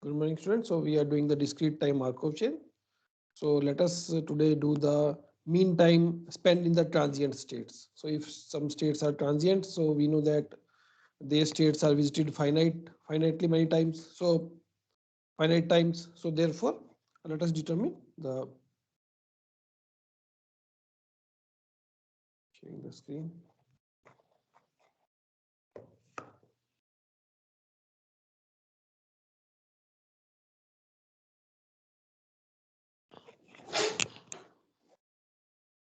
Good morning, students. So we are doing the discrete time Markov chain. So let us today do the mean time spent in the transient states. So if some states are transient, so we know that these states are visited finitely many times. So finite times. So therefore, let us determine the sharing the screen.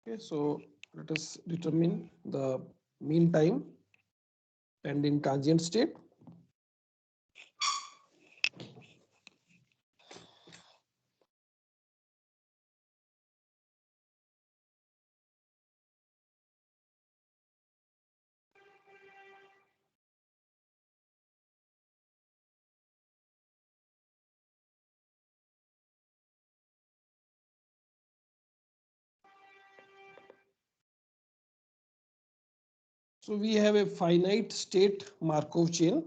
Okay, so let us determine the mean time and in transient state. So we have a finite state Markov chain.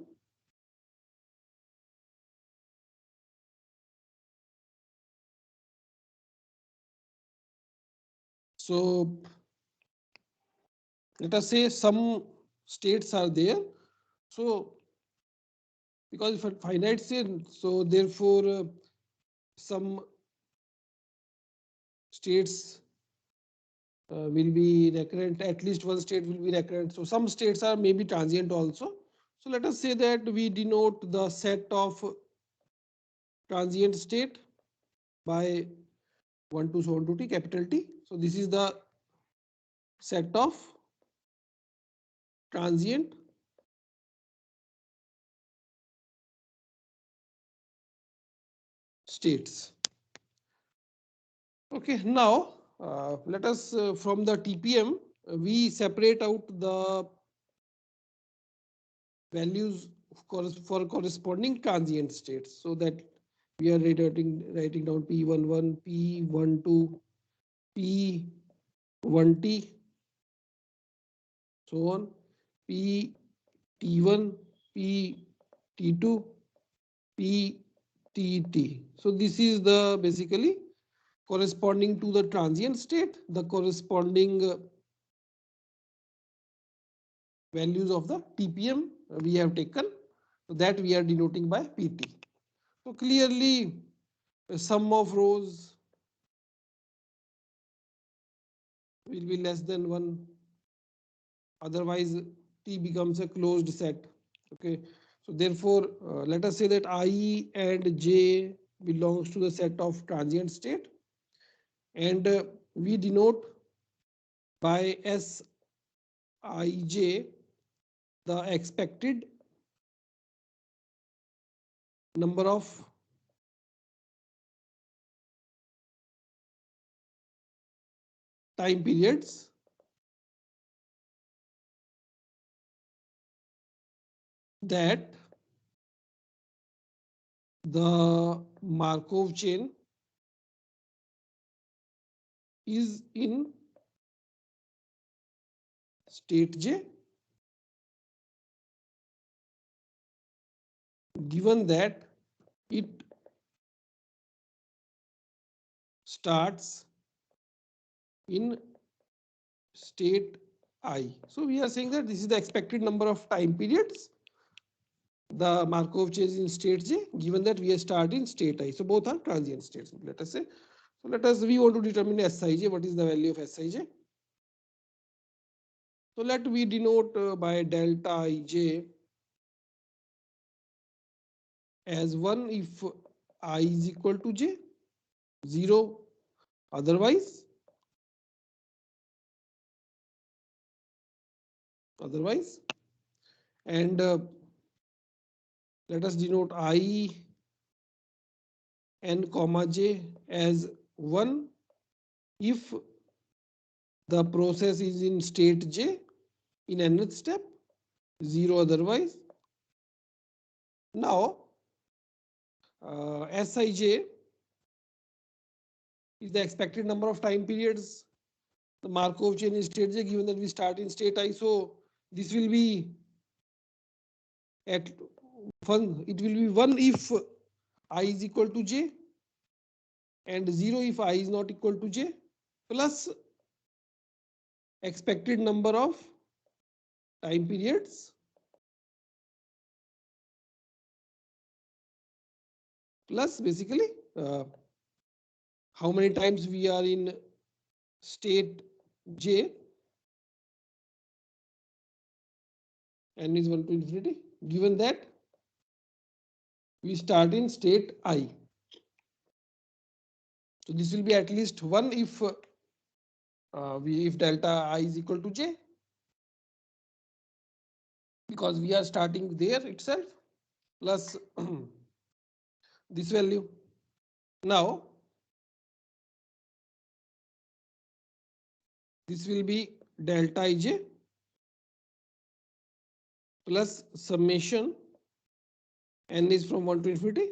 So let us say some states are there. So because if a finite state, so therefore some states will be recurrent, at least one state will be recurrent. So some states are maybe transient also. So let us say that we denote the set of transient state by 1 to so on to t, capital T. So this is the set of transient states. Okay, now let us from the TPM we separate out the values for corresponding transient states, so that we are writing down P11, P12, P1T, so on, PT1, PT2, PTT. So this is the basically corresponding to the transient state, the corresponding values of the TPM we have taken, that we are denoting by PT. So clearly sum of rows will be less than 1, otherwise T becomes a closed set. Okay, so therefore let us say that I and J belongs to the set of transient state, and we denote by Sij the expected number of time periods that the Markov chain is in state J, given that it starts in state I. So we are saying that this is the expected number of time periods, the Markov chain is in state J, given that we are starting state I. So both are transient states, let us say. So we want to determine Sij. What is the value of Sij? So let we denote by delta Ij as 1 if I is equal to J, 0 otherwise. And let us denote I n comma j as 1 if the process is in state J in nth step, 0 otherwise. Now Sij is the expected number of time periods the Markov chain in state J, given that we start in state I. So this will be at 1, it will be 1 if I is equal to j, and 0 if I is not equal to j, plus expected number of time periods plus basically how many times we are in state j, n is 1 to infinity, given that we start in state I. So this will be at least 1 if if delta I is equal to j, because we are starting there itself, plus this value. Now this will be delta ij plus summation n is from 1 to infinity,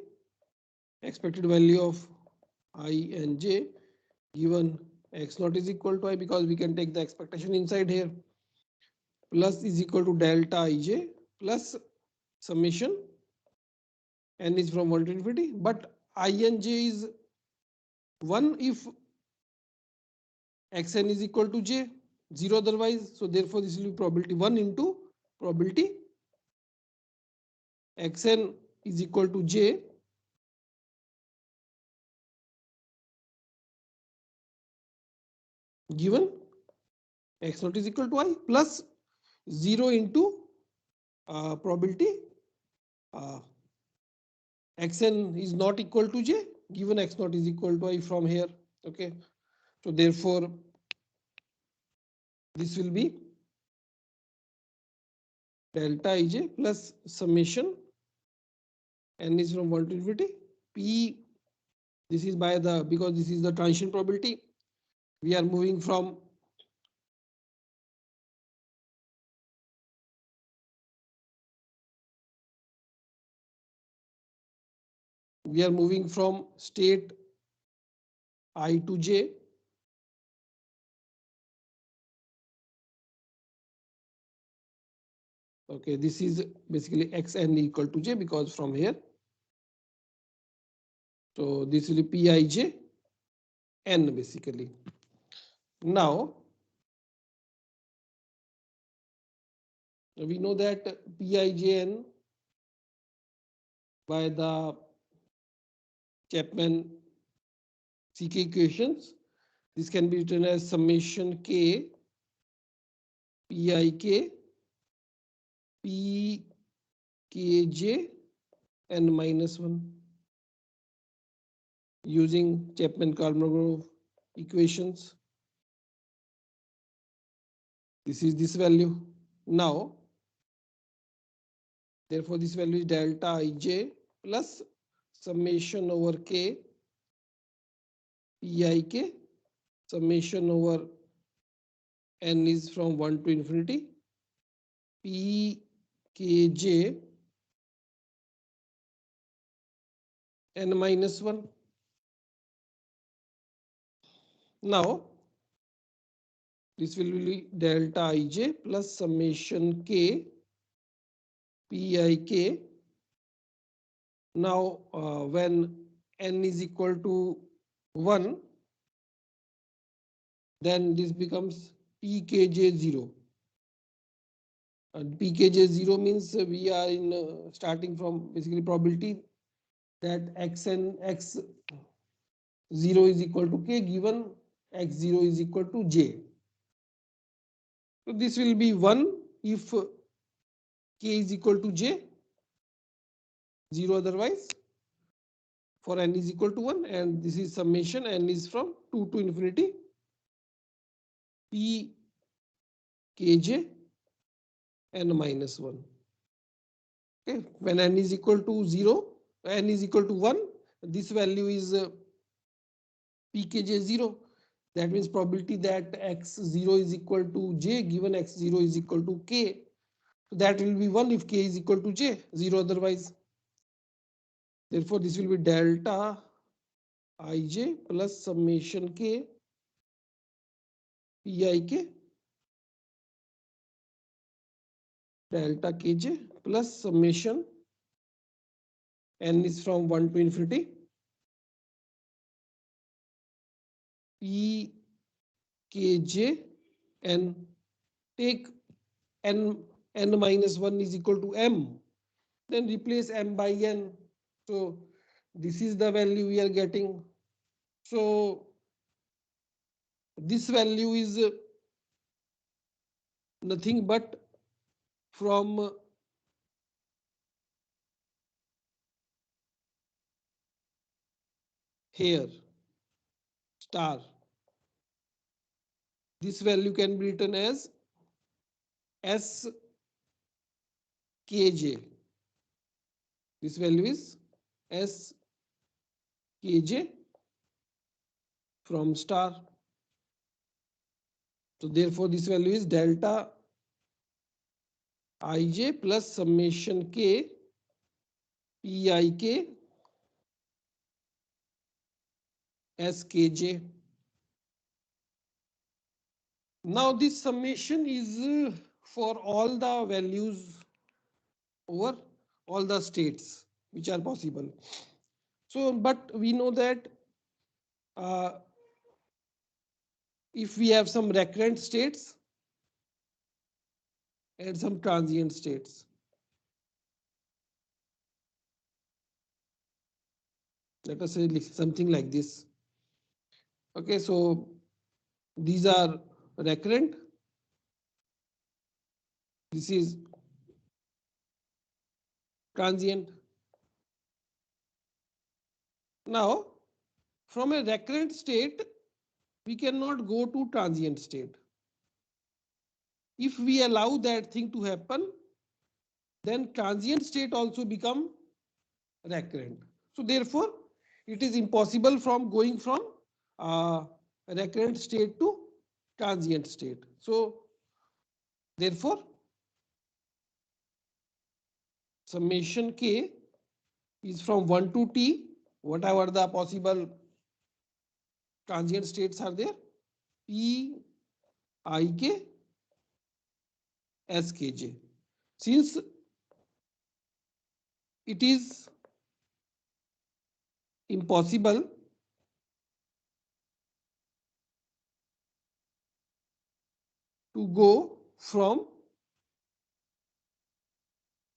expected value of I and j, given x naught is equal to I, because we can take the expectation inside here, plus is equal to delta ij plus summation n is from 1 to infinity, but I and j is 1 if xn is equal to j, 0 otherwise. So therefore this will be probability 1 into probability xn is equal to j given x naught is equal to I, plus 0 into probability xn is not equal to j given x naught is equal to I from here. Okay, so therefore this will be delta ij plus summation n is from 1 to infinity p. This is by the, because this is the transition probability, we are moving from state I to j. Okay, this is basically xn equal to j, because from here, so this will be pij n basically. Now we know that pijn by the Chapman CK equations, this can be written as summation k pik pkj n minus 1 using Chapman-Kolmogorov equations. This is this value. Now, therefore, this value is delta ij plus summation over k pik summation over n is from 1 to infinity pkj n minus 1. Now, this will be delta ij plus summation k pik. Now, when n is equal to 1, then this becomes pkj 0. And pkj 0 means we are in starting from basically probability that xn x 0 is equal to k given x 0 is equal to j. So this will be 1 if k is equal to j, 0 otherwise, for n is equal to 1, and this is summation n is from 2 to infinity p kj n minus 1. Okay, when n is equal to 0, n is equal to 1, this value is pkj 0. That means probability that x0 is equal to j given x0 is equal to k. So that will be 1 if k is equal to j, 0 otherwise. Therefore, this will be delta ij plus summation k pik delta kj plus summation n is from 1 to infinity, p kj, and take n minus 1 is equal to m, then replace m by n. So this is the value we are getting. So this value is nothing but from here star. This value can be written as s kj. This value is s kj from star. So therefore this value is delta ij plus summation k pik skj. Now this summation is for all the values over all the states which are possible. So, but we know that uh, if we have some recurrent states and some transient states, let us say something like this. Okay, so these are recurrent. This is transient. Now, from a recurrent state, we cannot go to transient state. If we allow that thing to happen, then transient state also become recurrent. So therefore, it is impossible from going from recurrent state to transient state. So therefore, summation k is from 1 to t, whatever the possible transient states are there, p ik skj. Since it is impossible to go from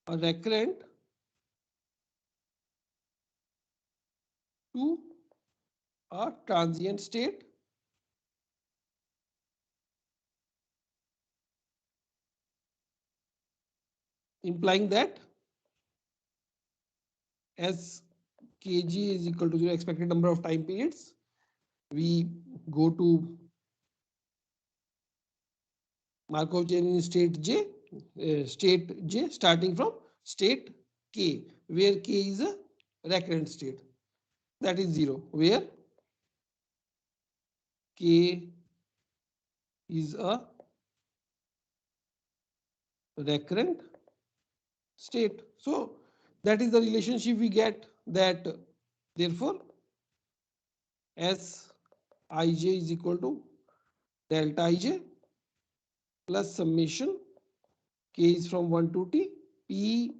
a recurrent to a transient state, implying that as kg is equal to 0 expected number of time periods, we go to Markov chain in state j starting from state k, where k is a recurrent state, that is 0, where k is a recurrent state. So that is the relationship we get, that therefore S ij is equal to delta ij plus summation k is from 1 to t p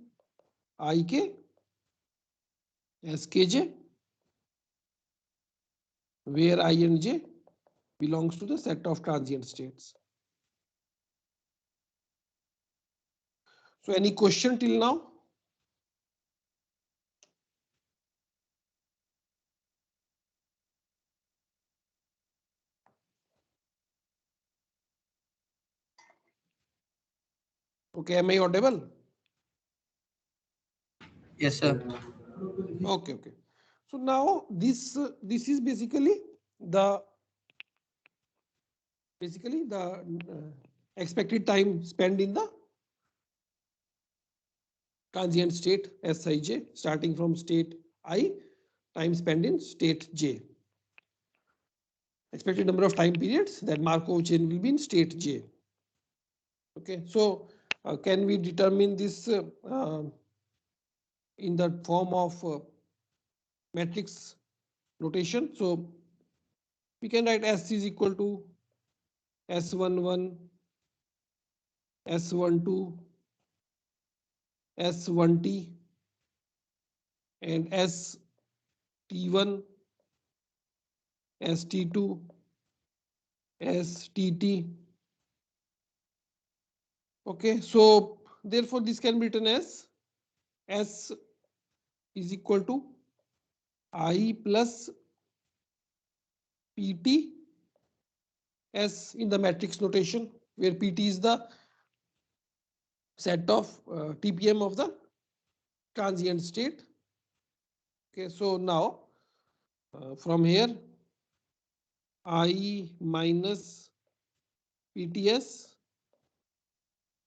ik skj, where I and j belongs to the set of transient states. So any question till now? Okay, am I audible? Yes, sir. Okay, okay. So now this is basically the expected time spent in the transient state Sij, starting from state I, time spent in state j. Expected number of time periods, that Markov chain will be in state j. Okay, so can we determine this in the form of matrix notation? So we can write S is equal to S11, S12, S1t, and ST1, ST2, STT. Okay, so therefore this can be written as S is equal to I plus PT S in the matrix notation, where PT is the set of TPM of the transient state. Okay, so now from here I minus PTS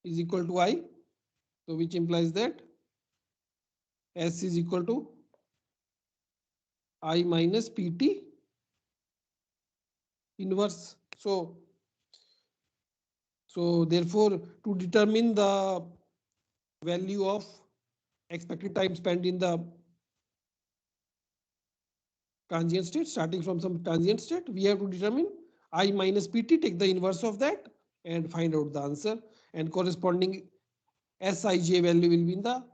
is equal to I, so which implies that S is equal to I minus PT inverse. So therefore, to determine the value of expected time spent in the transient state, starting from some transient state, we have to determine I minus PT, take the inverse of that and find out the answer, and corresponding Sij value will be in the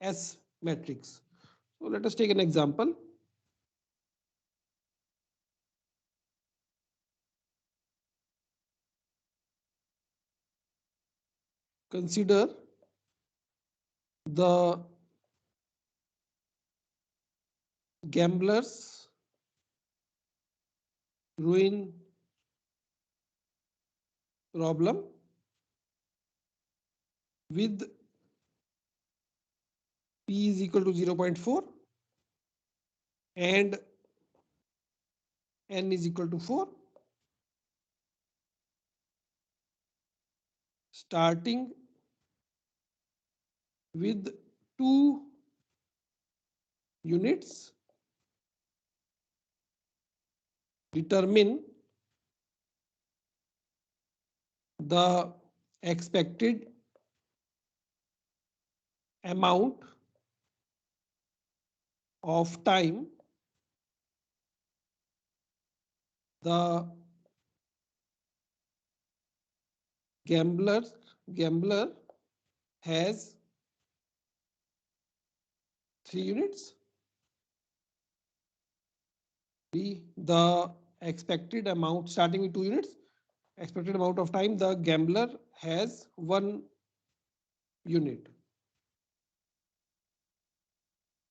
S matrix. So let us take an example. Consider the gambler's ruin problem with P is equal to 0.4 and N is equal to 4, starting with 2 units. Determine the expected amount of time the gambler has 3 units. B, the expected amount starting with 2 units, expected amount of time the gambler has 1 unit.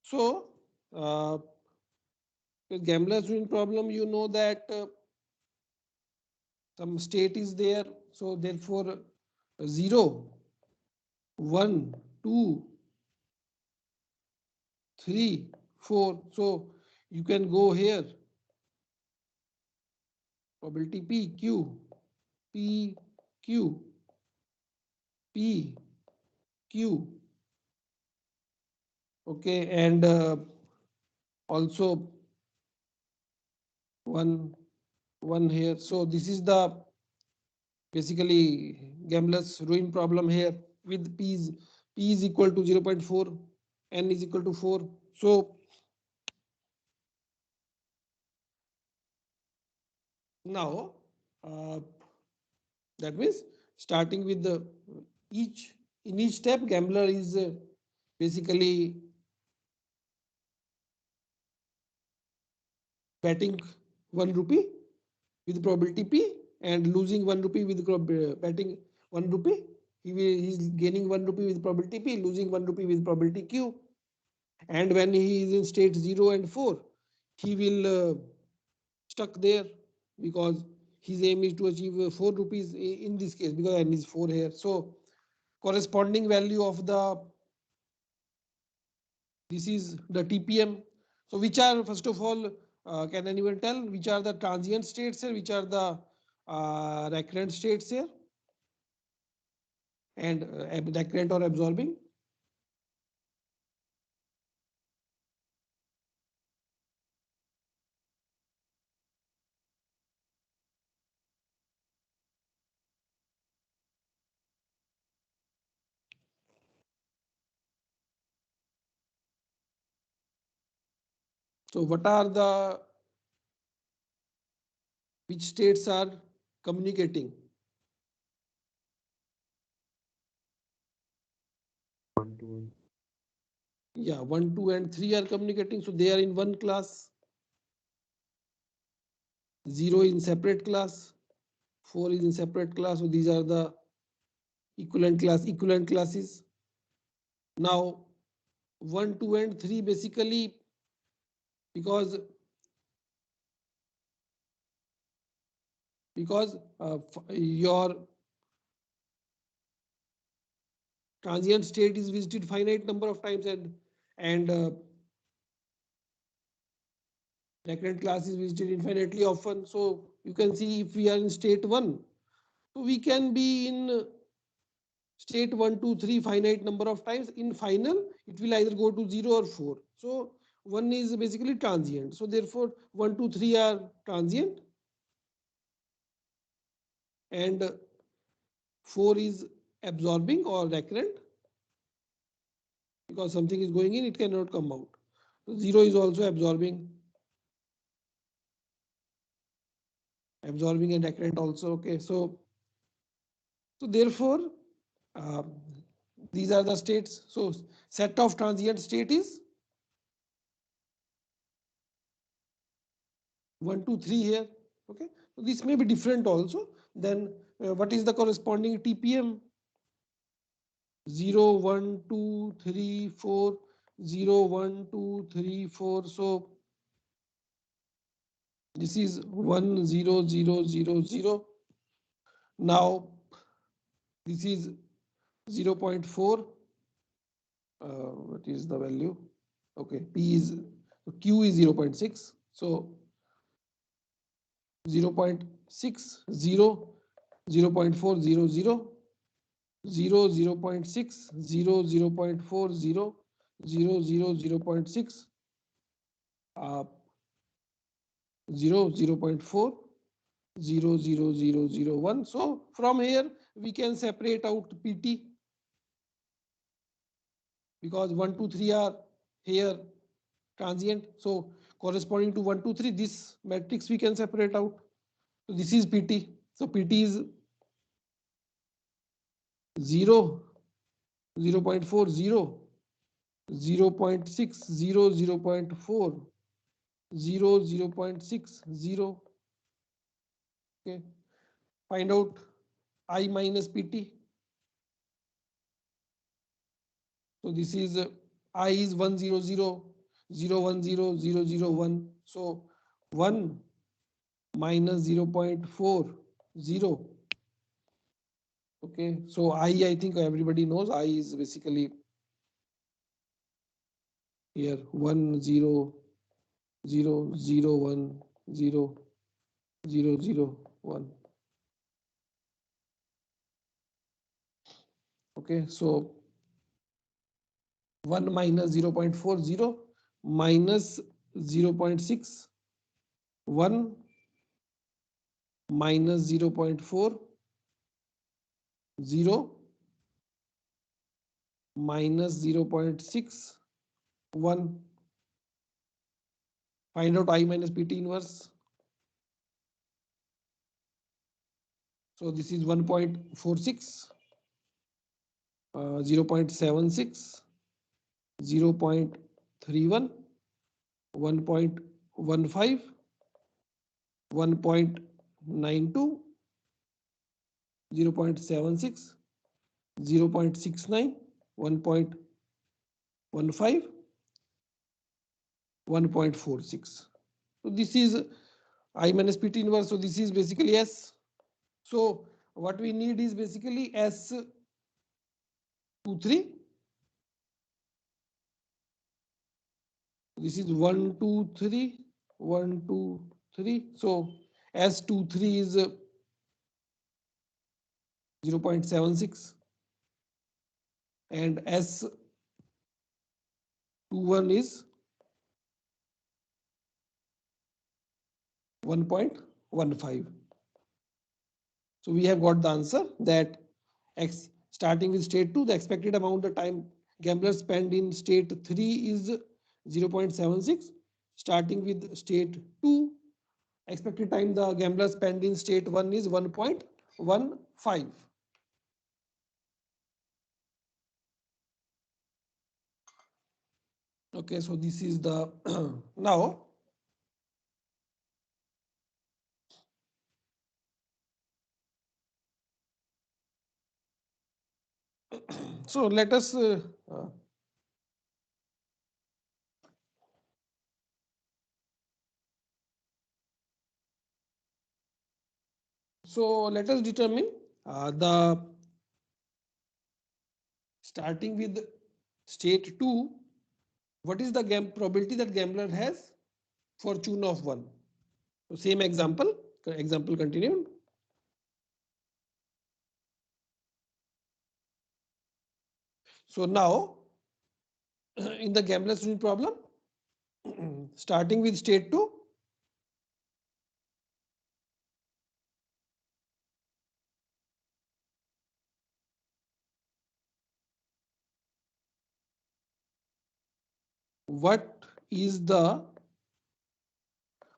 So the gambler's ruin problem, you know that some state is there. So therefore 0, 1, 2, 3, 4. So you can go here. Probability P, Q, P, Q, P, Q. Okay, and also one here. So this is the basically gambler's ruin problem here with P is equal to 0.4, N is equal to 4. So now that means starting with the in each step gambler is basically betting 1 rupee with probability P and losing 1 rupee with betting 1 rupee. He's gaining 1 rupee with probability P, losing 1 rupee with probability Q. And when he is in state 0 and 4, he will stuck there because his aim is to achieve 4 rupees in this case because N is 4 here. So corresponding value of this is the TPM. So which are, first of all, can anyone tell which are the transient states here, which are the recurrent states here, and recurrent or absorbing? So what are which states are communicating? One to one. Yeah, 1, 2, and 3 are communicating, so they are in one class. 0 in separate class, 4 is in separate class. So these are the equivalent classes. Now 1, 2, and 3 basically, because your transient state is visited finite number of times, and recurrent class is visited infinitely often. So you can see if we are in state 1, so we can be in state 1, 2, 3 finite number of times. In final, it will either go to 0 or 4. So 1 is basically transient. So therefore 1, 2, 3 are transient, and 4 is absorbing or recurrent, because something is going in, it cannot come out. So 0 is also absorbing and recurrent also. Okay, so therefore uh, these are the states. So set of transient state is 1, 2, 3 here. Okay, so this may be different also. Then what is the corresponding TPM? 0, 1, 2, 3, 4, 0, 1, 2, 3, 4. So this is 1, 0, 0, 0, 0. Now this is 0.4. What is the value? Okay, P is Q is 0.6. So 0.6, 0, 0.4, 0, 0, 0, 0.6, 0, 0.4, 0, 0, 0, 0.6, 0, 0.4, 0, 0, 0, 0, 1. So from here we can separate out PT, because 1, 2, 3 are here transient. So corresponding to 1, 2, 3, this matrix we can separate out. So this is PT. So PT is 0, 0.4, 0, 0.6, 0, 0.4, 0, 0.6, 0. Okay. Find out I minus PT. So this is I is 1, 0, 0, 0, 1, 0, 0, 0, 1. So 1 minus 0.4, 0. Okay. So I think everybody knows I is basically here 1, 0, 0, 0, 1, 0, 0, 0, 1. Okay. So 1 minus 0.40 minus 0.6, 1 minus 0.4, 0 minus 0.6, 1. Find out I minus PT inverse. So this is 1.46, 0.76, 0.31, 1.15, 1.92, 0.76, 0.69, 1.15, 1.46. So this is I minus PT inverse. So this is basically S. So what we need is basically S23. This is 1, 2, 3, 1, 2, 3. So S23 is 0.76 and S21 is 1.15. So we have got the answer that X starting with state 2, the expected amount of time gamblers spend in state 3 is 0.76. Starting with state 2, expected time the gamblers spend in state 1 is 1.15. Okay, so this is the now. So let us determine the starting with state 2, what is the probability that gambler has fortune of 1. So same example, continued. So now in the gambler's rule problem, starting with state 2, what is the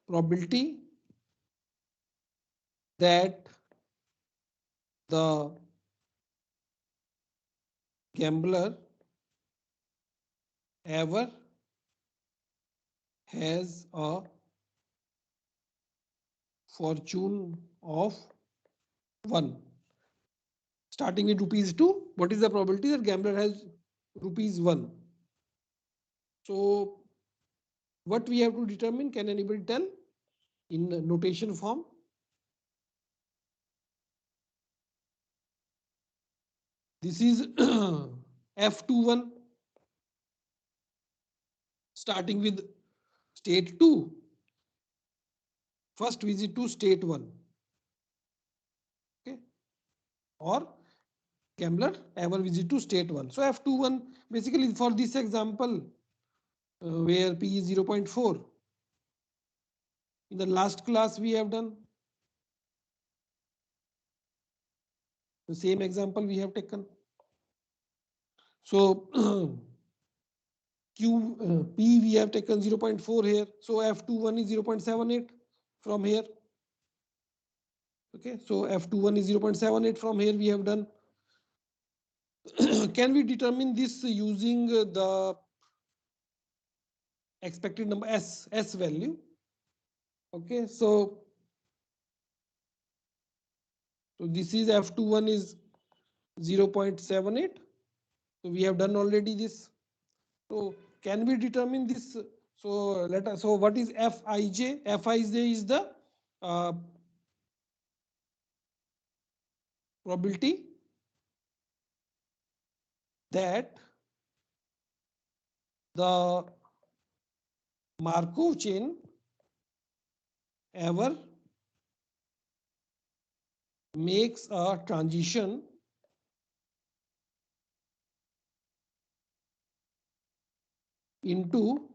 probability that the gambler ever has a fortune of 1. Starting with rupees 2, what is the probability that gambler has rupees 1? So what we have to determine, can anybody tell in notation form? This is F21 starting with state 2, first visit to state 1. Okay, or gambler ever visit to state 1. So F21 basically for this example where P is 0.4. In the last class we have done the same example we have taken. So P we have taken 0.4 here. So F21 is 0.78 from here. Okay, so F21 is 0.78 from here we have done. Can we determine this using the expected number S value? Okay, so this is F21 is 0.78. So we have done already this. So can we determine this? So so what is Fij? Fij is the probability that the Markov chain ever makes a transition into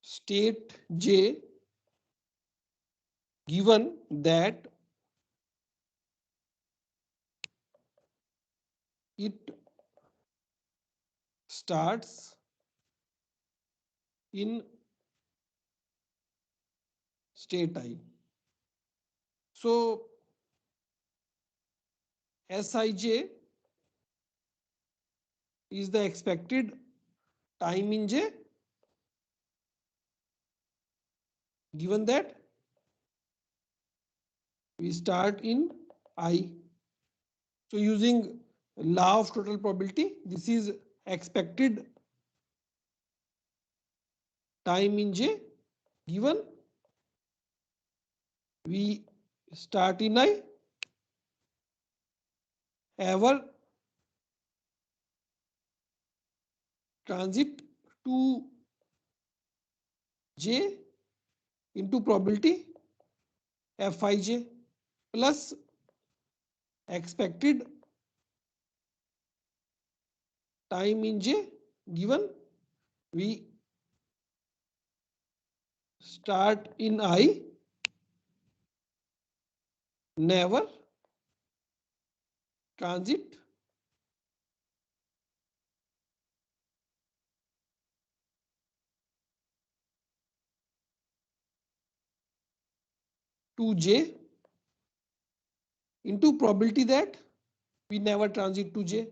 state J given that it starts in state I. So Sij is the expected time in J given that we start in I. So using law of total probability, this is expected time in J given we start in I ever transit to J into probability Fij plus expected time in J given we start in I never transit to J into probability that we never transit to J,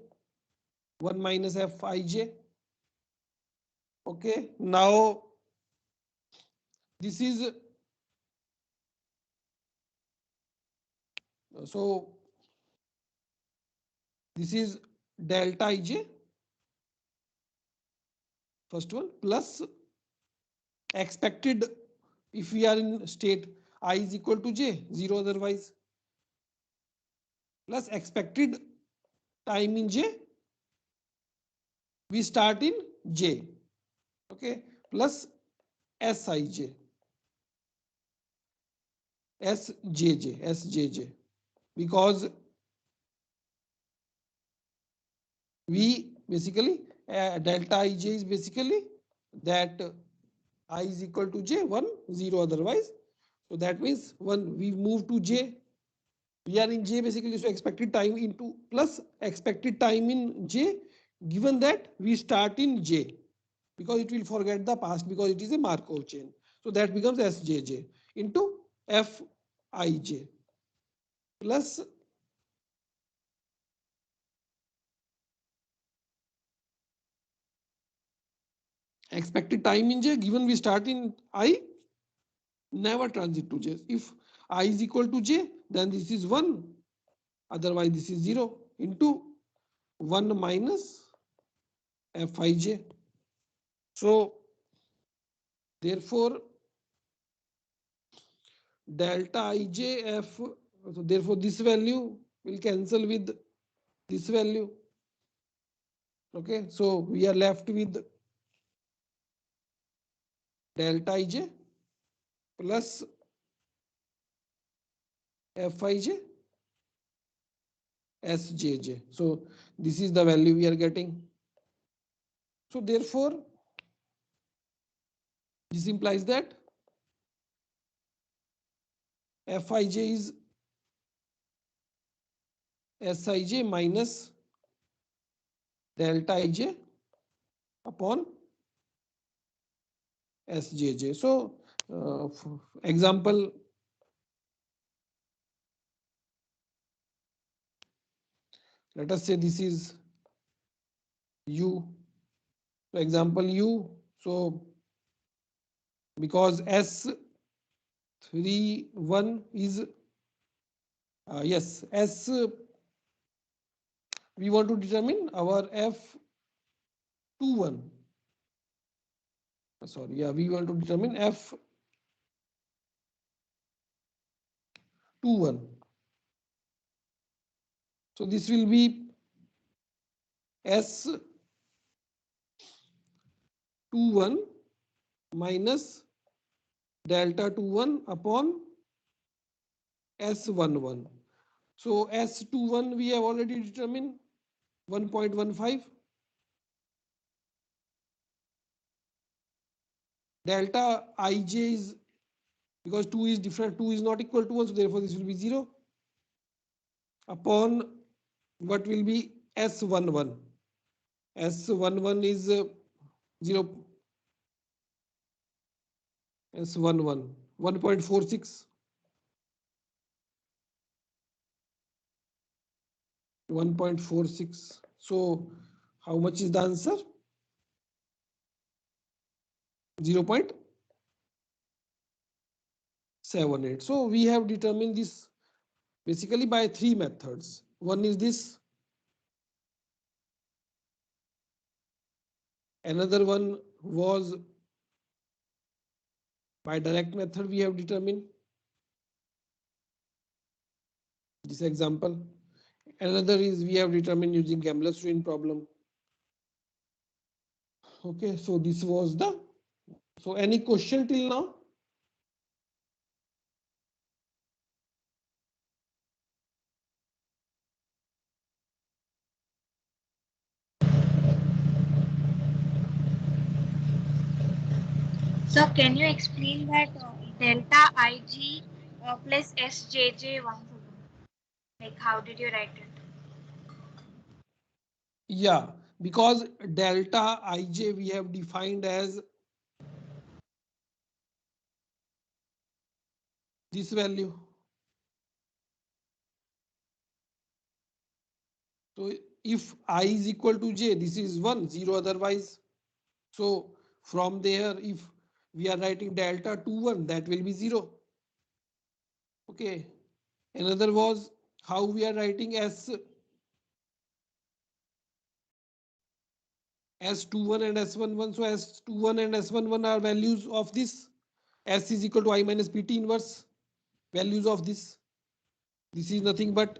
1 minus Fij. Okay, now this is so this is delta ij, first one, plus expected if we are in state I is equal to j, 0 otherwise, plus expected time in j, we start in j, okay, plus sij, sjj, because we basically delta ij is basically that I is equal to j, 1 0 otherwise. So that means when we move to j, we are in j basically, so expected time into plus expected time in j, given that we start in j, because it will forget the past because it is a Markov chain. So that becomes sjj into fij plus expected time in j, given we start in I, never transit to j. If I is equal to j, then this is 1, otherwise this is 0 into 1 minus fij. So therefore delta ijf, so therefore this value will cancel with this value. Okay, so we are left with delta ij plus fij sjj. So this is the value we are getting. So therefore this implies that fij is sij minus delta ij upon sjj. So example, let us say this is u. So example u. So because S31 is yes, S, we want to determine our F21. Sorry, yeah, we want to determine F21. So this will be S21 minus delta 21 upon S11. So S21 we have already determined 1.15. Delta ij is, because 2 is different, 2 is not equal to 1, so therefore this will be 0 upon what will be S11. S11 is 0, S11, 1.46, 1.46. So how much is the answer? 0.78. So we have determined this basically by 3 methods. One is this. Another one was by direct method we have determined this example. Another is we have determined using Gamble-Swin problem. Okay, so this was the, so any question till now? So can you explain that delta Ig plus Sjj once again? Like how did you write it? Yeah, because delta ij we have defined as this value. So if I is equal to j, this is 1 0 otherwise. So From there, if we are writing delta 2 1, that will be 0. Okay. Another was how we are writing S21 and S11. So S21 and S11 are values of this. S is equal to I minus PT inverse, values of this. This is nothing but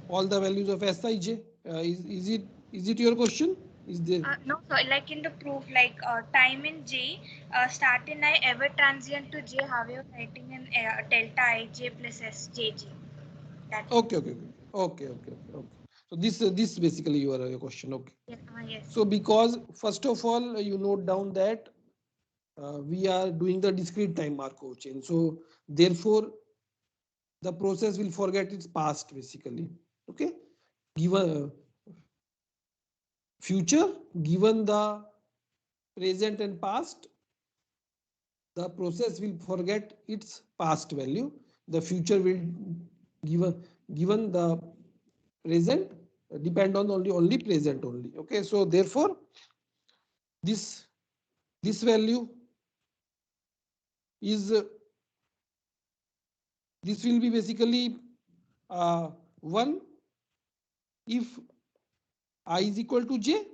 all the values of Sij. Is it your question? Is there? No, so like in the proof, like time in J, start in I ever transient to J, how you're writing in delta Ij plus Sjj. That is. Okay, okay, okay, okay, okay, okay, okay. So this basically your question. Okay. Yeah, yes. So because first of all you note down that we are doing the discrete time Markov chain. So therefore the process will forget its past basically. Okay. Given future, given the present and past, the process will forget its past value. The future will given the present depend on only present only. Okay. So therefore this this value is this will be basically 1 if I is equal to j,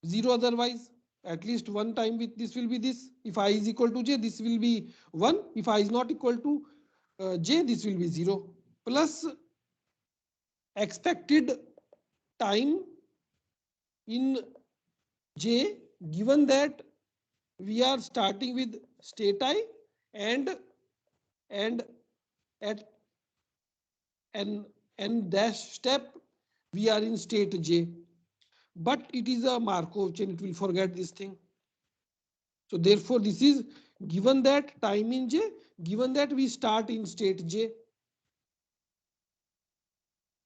0 otherwise. At least one time with this will be this. If I is equal to j, this will be 1. If I is not equal to j, this will be 0. Plus expected time in j, given that we are starting with state I and at n dash step we are in state j, but it is a Markov chain, it will forget this thing. So therefore this is given that time in j, given that we start in state j.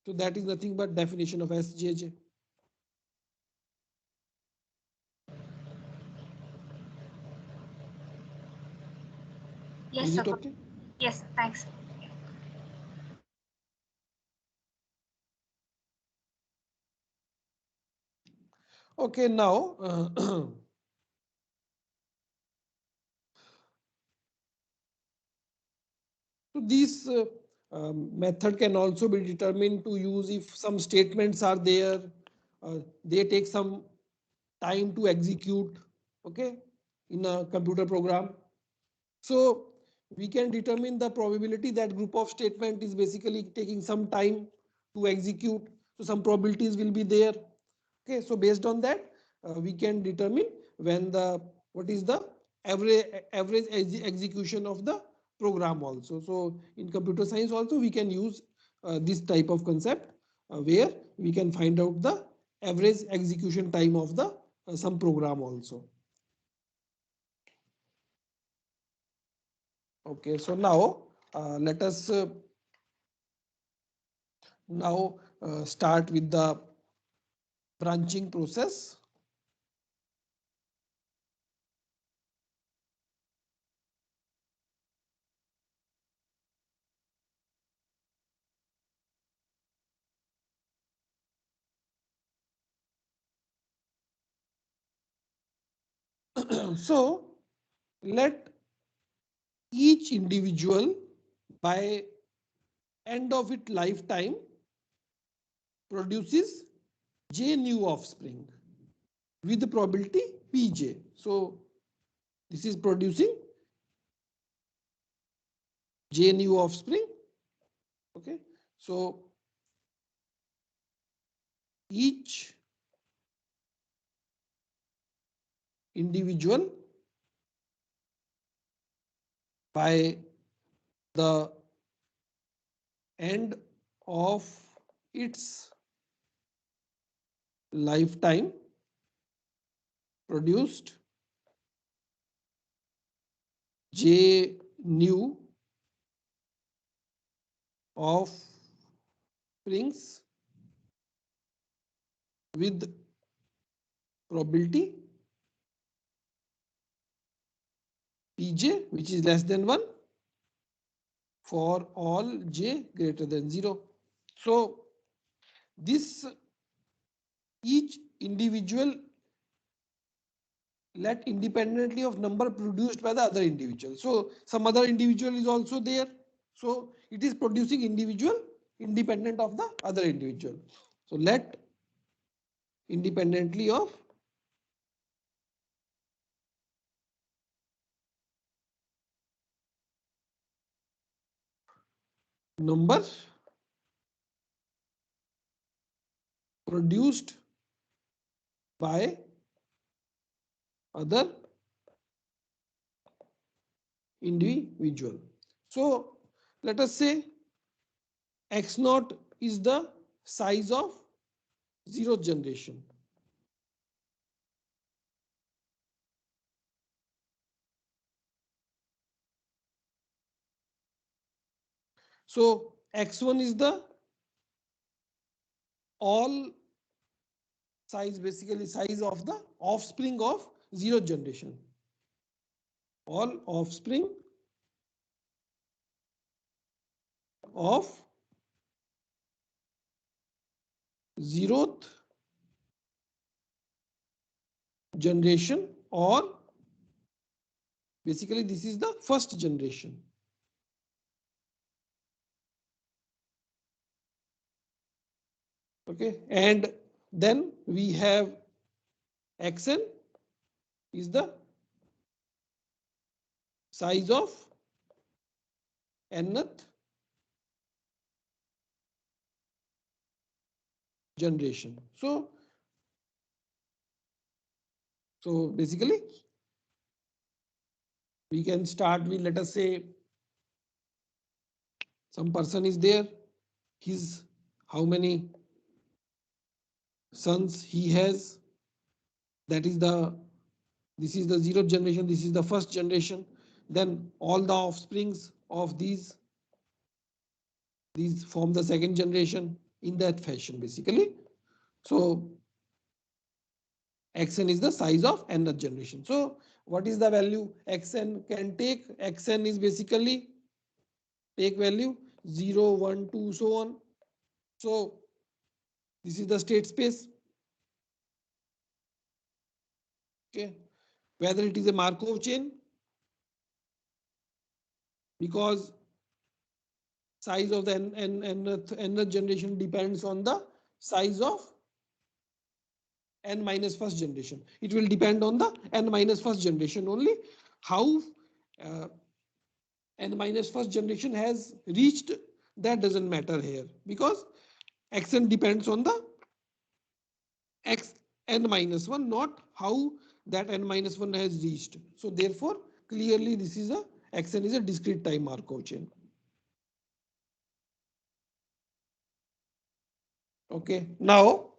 So that is nothing but definition of sjj. Yes, Is sir. it okay? Yes, sir. Thanks. Okay, now so this method can also be determined to use if some statements are there, they take some time to execute, okay, in a computer program. So we can determine the probability that group of statement is basically taking some time to execute. So some probabilities will be there. Okay, so based on that, we can determine when the what is the average execution of the program also. So in computer science also we can use this type of concept where we can find out the average execution time of the some program also. Okay, so now let us now start with the branching process. So let each individual by end of its lifetime produces j new offspring with the probability pj. So this is producing j new offspring. Okay, so each individual by the end of its lifetime produced j new offsprings with probability pj which is less than 1 for all j greater than 0. So this each individual let independently of number produced by the other individual. So some other individual is also there. So it is producing individual independent of the other individual. So let independently of number produced by other individual. So let us say x naught is the size of zeroth generation. So x1 is the all size, basically size of the offspring of zeroth generation. All offspring of zeroth generation, or basically this is the first generation. Okay, and then we have xn is the size of nth generation. So basically we can start with, let us say some person is there, his how many sons he has, that is the, this is the zeroth generation, this is the first generation, then all the offsprings of these form the second generation, in that fashion basically. So xn is the size of nth generation. So what is the value xn can take? Xn is basically take value 0, 1, 2, so on. So this is the state space. Okay, whether it is a Markov chain, because size of the nth generation depends on the size of n minus first generation. It will depend on the n minus first generation only. How uh, n minus first generation has reached, that doesn't matter here, because xn depends on the x n minus 1, not how that n minus 1 has reached. So therefore clearly this is a xn is a discrete time Markov chain. Okay, now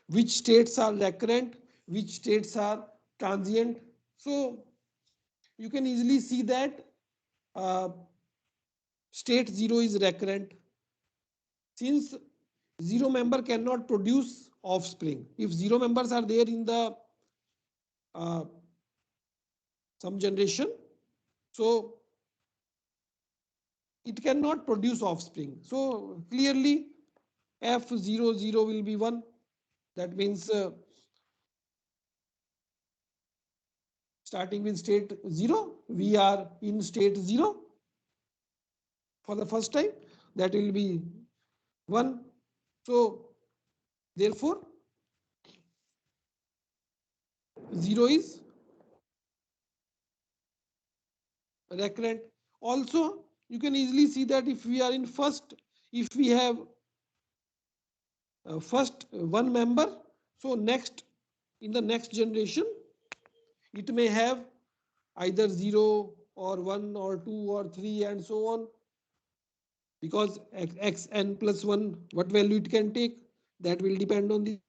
which states are recurrent, which states are transient? So you can easily see that uh, state 0 is recurrent, since zero member cannot produce offspring. If zero members are there in the uh, some generation, so it cannot produce offspring. So clearly F00 will be 1. That means starting with state 0, we are in state 0 for the first time. That will be 1. So therefore 0 is recurrent. Also you can easily see that if we are in first, if we have first one member, so next, in the next generation it may have either 0 or 1 or 2 or 3 and so on, because xn plus 1, what value it can take, that will depend on the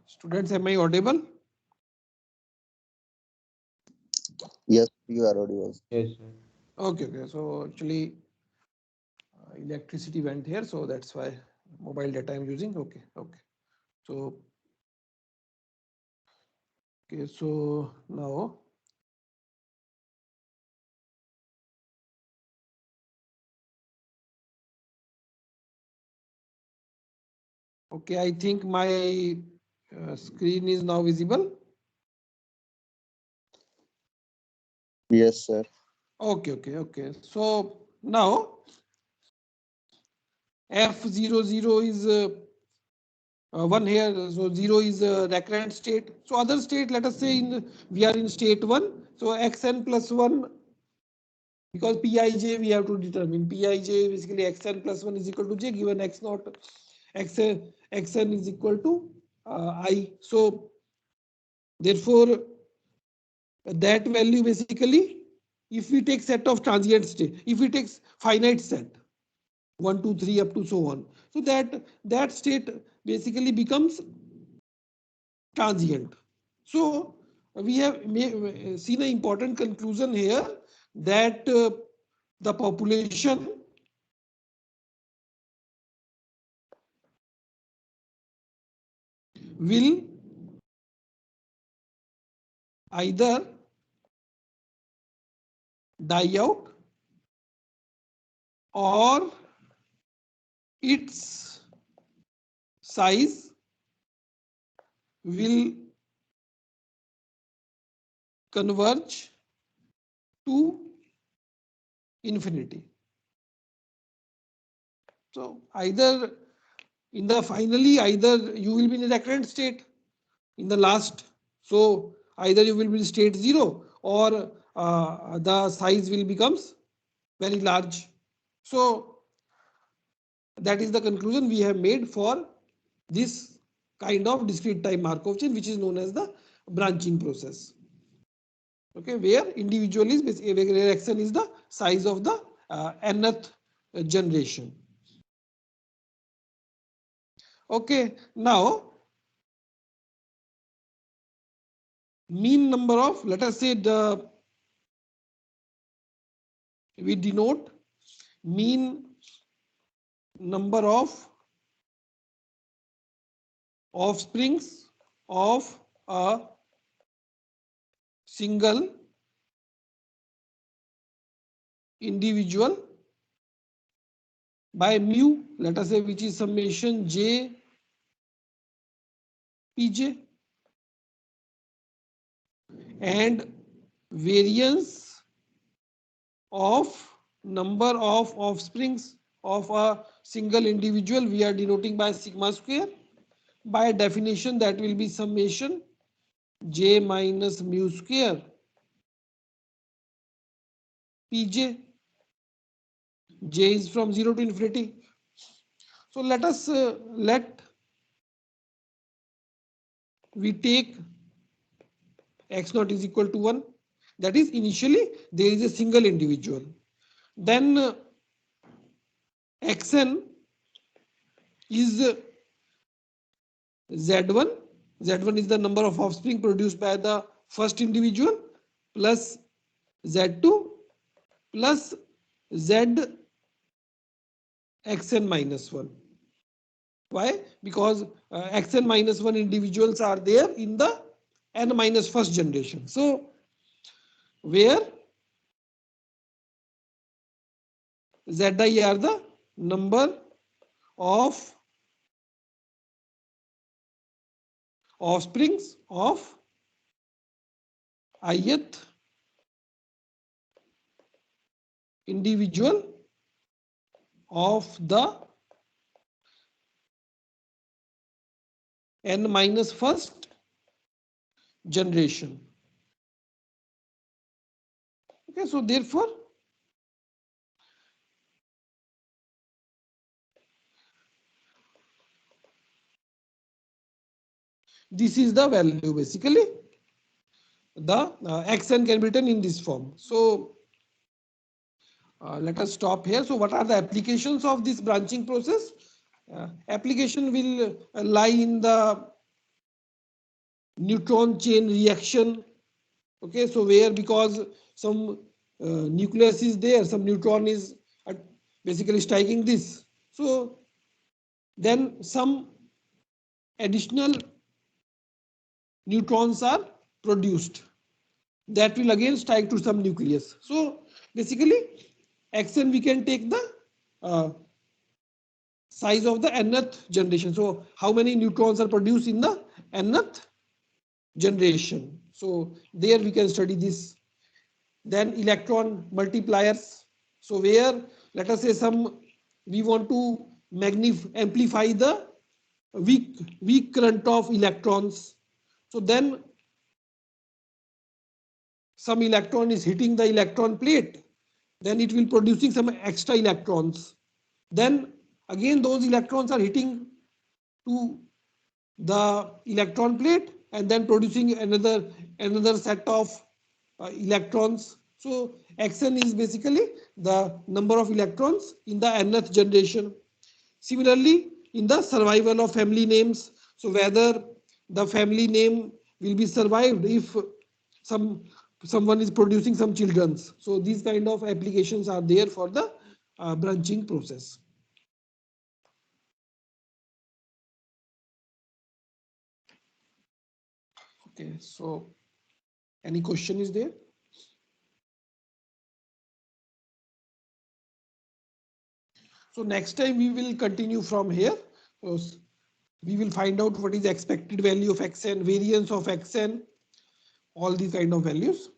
Students, am I audible? Yes, you are audible. Yes, sir. Okay, okay. So actually, electricity went here, so that's why mobile data I'm using. Okay, okay. So, okay, so now okay, I think my screen is now visible. Yes, sir. Okay, okay, okay. So now F00 is one here. So 0 is recurrent state. So other state, let us say we are in state 1. So xn plus 1, because Pij we have to determine. Pij basically xn plus 1 is equal to j, given x naught, xn is equal to I. So therefore, that value basically, if we take set of transient state, if we take finite set, 1, 2, 3 up to so on, so that state basically becomes transient. So we have seen an important conclusion here that the population will either die out or its size will converge to infinity. So either in the finally, either you will be in the recurrent state in the last. So either you will be state 0 or the size will becomes very large. So that is the conclusion we have made for this kind of discrete time Markov chain, which is known as the branching process. Okay, where individual is basically where xn is the size of the nth generation. Okay, now mean number of, let us say we denote mean number of offsprings of a single individual by mu, let us say, which is summation j pj, and variance of number of offsprings of a single individual we are denoting by sigma square. By definition, that will be summation j minus mu square pj. J is from 0 to infinity. So let us let we take x naught is equal to 1. That is, initially there is a single individual. Then xn is z1. Z1 is the number of offspring produced by the first individual plus z2 plus z xn minus 1. Why? Because xn minus 1 individuals are there in the n minus first generation. So where zi are the number of offsprings of ith individual of the n minus first generation. Okay, so therefore this is the value basically. The xn can be written in this form. So let us stop here. So what are the applications of this branching process? Application will lie in the neutron chain reaction. Okay, so where because some nucleus is there, some neutron is basically striking this. So then some additional neutrons are produced that will again strike to some nucleus. So basically, Xn we can take the size of the nth generation. So how many neutrons are produced in the nth generation? So there we can study this. Then electron multipliers. So where let us say some we want to amplify the weak current of electrons. So then some electron is hitting the electron plate, then it will producing some extra electrons. Then again those electrons are hitting to the electron plate and then producing another set of electrons. So Xn is basically the number of electrons in the nth generation. Similarly, in the survival of family names, so whether the family name will be survived if someone is producing some children's. So these kind of applications are there for the branching process. Okay, so any question is there? So next time we will continue from here. So we will find out what is the expected value of Xn, variance of Xn, all these kind of values.